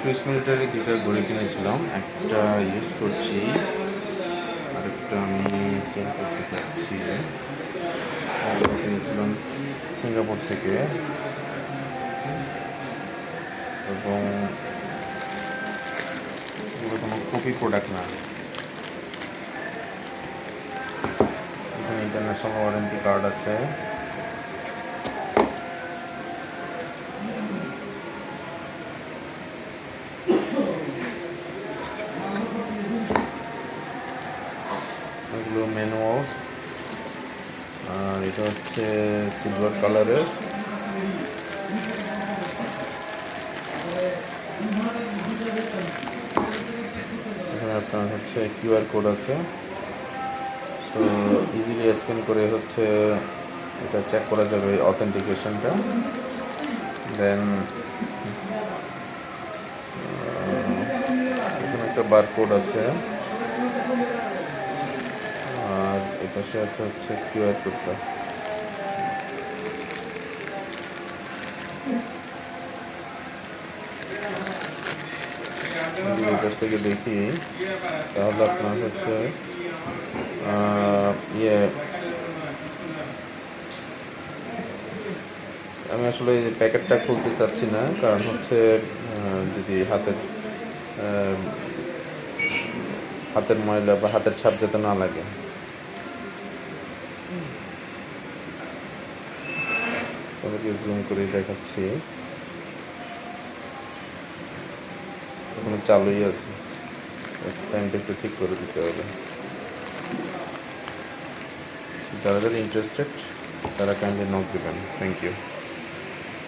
Swiss military দুইটা ঘড়ি কিনেছিলাম, একটা ইউজ করছি, আরেকটা আমি সেল করতে চাচ্ছি। কিনেছিলাম সিঙ্গাপুর থেকে, এবং এগুলো কোনো কপি প্রোডাক্ট না। এখানে ইন্টারন্যাশনাল ওয়ারেন্টি কার্ড আছে। এগুলো ম্যানুয়ালস, আর এটা হচ্ছে সিলভার কালারের। এখানে আপনার হচ্ছে কিউআর কোড আছে, সো ইজিলি স্ক্যান করে হচ্ছে এটা চেক করা যাবে অথেন্টিকেশনটা। দেন এখানে একটা বারকোড আছে, আর এপাশে আছে হচ্ছে কিউআর কোডটা। কাছ থেকে দেখি তাহলে আপনার হচ্ছে আমি আসলে এই প্যাকেটটা খুলতে চাচ্ছি না, কারণ হচ্ছে যদি হাতের ময়লা বা হাতের ছাপ যাতে না লাগে। তাদেরকে জুম করে দেখাচ্ছি, এখনো চালুই আছে, টাইমটা একটু ঠিক করে দিতে হবে। যারা যারা ইন্টারেস্টেড তারা কাইন্ডলি নক দেবেন। Thank you.